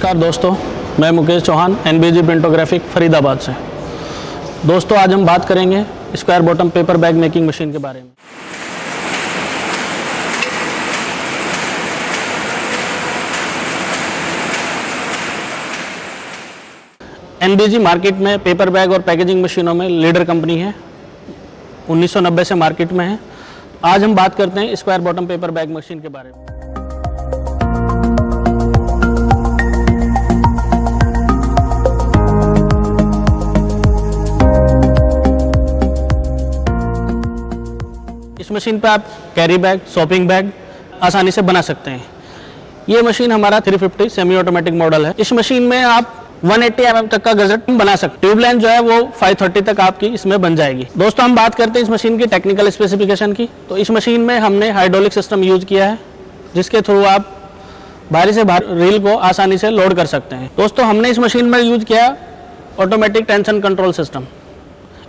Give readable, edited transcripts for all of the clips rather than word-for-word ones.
नमस्कार दोस्तों, मैं मुकेश चौहान एनबीजी प्रिंटोग्राफिक फरीदाबाद से। दोस्तों आज हम बात करेंगे square bottom paper bag making machine के बारे में। एनबीजी मार्केट में पेपर बैग और पैकेजिंग मशीनों में लीडर कंपनी है, 1990 से मार्केट में है। आज हम बात करते हैं square bottom paper bag machine के बारे में। इस मशीन पे आप कैरी बैग, शॉपिंग बैग आसानी से बना सकते हैं। ये मशीन हमारा 350 सेमी ऑटोमेटिक मॉडल है। इस मशीन में आप 180 mm तक का गजट बना सकते हैं। ट्यूब लेंथ जो है वो 530 तक आपकी इसमें बन जाएगी। दोस्तों हम बात करते हैं इस मशीन की टेक्निकल स्पेसिफिकेशन की। तो इस मशीन में हमने हाइड्रोलिक सिस्टम यूज किया है, जिसके थ्रू आप बाहरी से बाहर रील को आसानी से लोड कर सकते हैं। दोस्तों हमने इस मशीन में यूज किया ऑटोमेटिक टेंशन कंट्रोल सिस्टम।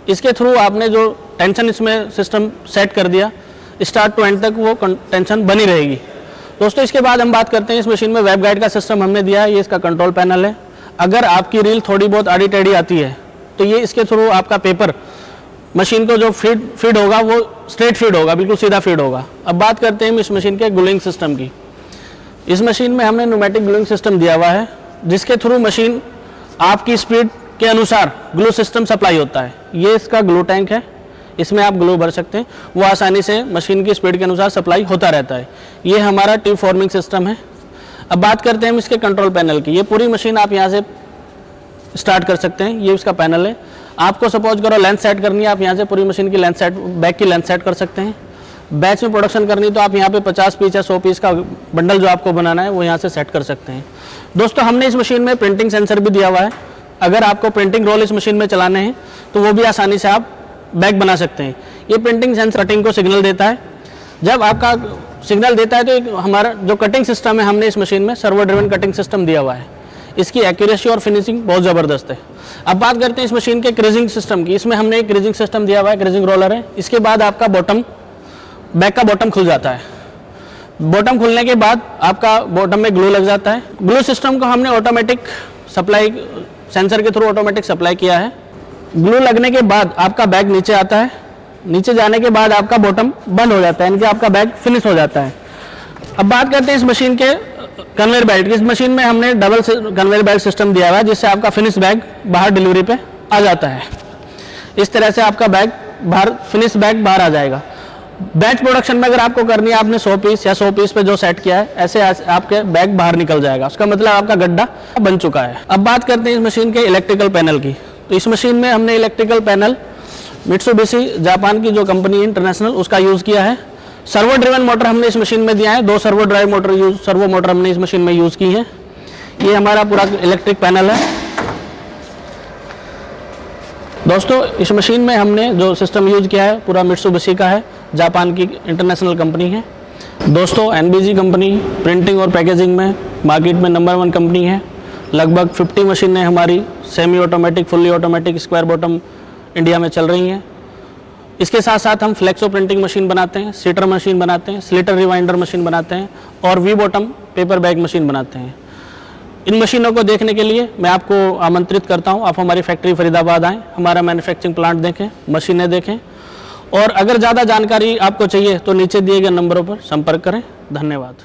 इसके थ्रू आपने जो टेंशन इसमें सिस्टम सेट कर दिया, स्टार्ट टू एंड तक वो टेंशन बनी रहेगी। दोस्तों इसके बाद हम बात करते हैं इस मशीन में वेब गाइड का सिस्टम हमने दिया है। ये इसका कंट्रोल पैनल है। अगर आपकी रील थोड़ी बहुत आड़ी टेढ़ी आती है तो ये इसके थ्रू आपका पेपर मशीन को जो फीड होगा वो स्ट्रेट फीड होगा, बिल्कुल सीधा फीड होगा। अब बात करते हैं इस मशीन के ग्लूइंग सिस्टम की। इस मशीन में हमने न्यूमेटिक ग्लूइंग सिस्टम दिया हुआ है, जिसके थ्रू मशीन आपकी स्पीड के अनुसार ग्लू सिस्टम सप्लाई होता है। ये इसका ग्लू टैंक है, इसमें आप ग्लू भर सकते हैं, वो आसानी से मशीन की स्पीड के अनुसार सप्लाई होता रहता है। ये हमारा ट्यूब फॉर्मिंग सिस्टम है। अब बात करते हैं हम इसके कंट्रोल पैनल की। ये पूरी मशीन आप यहाँ से स्टार्ट कर सकते हैं। ये उसका पैनल है। आपको सपोज करो लेंथ सेट करनी है, आप यहाँ से पूरी मशीन की लेंथ सेट, बैग की लेंथ सेट कर सकते हैं। बैच में प्रोडक्शन करनी तो आप यहाँ पे 50 पीस या 100 पीस का बंडल जो आपको बनाना है वो यहाँ से सेट कर सकते हैं। दोस्तों हमने इस मशीन में प्रिंटिंग सेंसर भी दिया हुआ है। अगर आपको प्रिंटिंग रोल इस मशीन में चलाने हैं तो वो भी आसानी से आप बैग बना सकते हैं। ये प्रिंटिंग सेंसर कटिंग को सिग्नल देता है। जब आपका सिग्नल देता है तो हमारा जो कटिंग सिस्टम है, हमने इस मशीन में सर्वो ड्रिवन कटिंग सिस्टम दिया हुआ है। इसकी एक्यूरेसी और फिनिशिंग बहुत ज़बरदस्त है। अब बात करते हैं इस मशीन के क्रीजिंग सिस्टम की। इसमें हमने एक क्रीजिंग सिस्टम दिया हुआ है, क्रीजिंग रोलर है। इसके बाद आपका बॉटम, बैग का बॉटम खुल जाता है। बॉटम खुलने के बाद आपका बॉटम में ग्लू लग जाता है। ग्लू सिस्टम को हमने ऑटोमेटिक सप्लाई, सेंसर के थ्रू ऑटोमेटिक सप्लाई किया है। ग्लू लगने के बाद आपका बैग नीचे आता है। नीचे जाने के बाद आपका बॉटम बंद हो जाता है, यानी कि आपका बैग फिनिश हो जाता है। अब बात करते हैं इस मशीन के कन्वेयर बेल्ट की। इस मशीन में हमने डबल कन्वेयर बेल्ट सिस्टम दिया हुआ है, जिससे आपका फिनिश बैग बाहर डिलीवरी पे आ जाता है। इस तरह से आपका बैग बाहर, फिनिश बैग बाहर आ जाएगा। बैच प्रोडक्शन में अगर आपको करनी है, आपने 100 पीस या 100 पीस पे जो सेट किया है, ऐसे आपके बैग बाहर निकल जाएगा। उसका मतलब आपका गड्ढा बन चुका है। अब बात करते हैं इस मशीन के इलेक्ट्रिकल पैनल की। तो इस मशीन में हमने इलेक्ट्रिकल पैनल मित्सुबिशी जापान की जो कंपनी है इंटरनेशनल, उसका यूज़ किया है। सर्वो ड्रिवन मोटर हमने इस मशीन में दिया है। 2 सर्वो ड्राइव सर्वो मोटर हमने इस मशीन में यूज़ की है। ये हमारा पूरा इलेक्ट्रिक पैनल है। दोस्तों इस मशीन में हमने जो सिस्टम यूज़ किया है पूरा मित्सुबिशी का है, जापान की इंटरनेशनल कंपनी है। दोस्तों एनबीजी कंपनी प्रिंटिंग और पैकेजिंग में मार्केट में नंबर 1 कंपनी है। लगभग 50 मशीनें हमारी semi automatic, fully automatic square bottom India में चल रही हैं। इसके साथ साथ हम फ्लेक्सो प्रिंटिंग मशीन बनाते हैं, सीटर मशीन बनाते हैं, स्लिटर रिवाइंडर मशीन बनाते हैं और V bottom paper bag machine बनाते हैं। इन मशीनों को देखने के लिए मैं आपको आमंत्रित करता हूं, आप हमारी फैक्ट्री फरीदाबाद आएँ, हमारा मैन्युफैक्चरिंग प्लांट देखें, मशीनें देखें। और अगर ज़्यादा जानकारी आपको चाहिए तो नीचे दिए गए नंबरों पर संपर्क करें। धन्यवाद।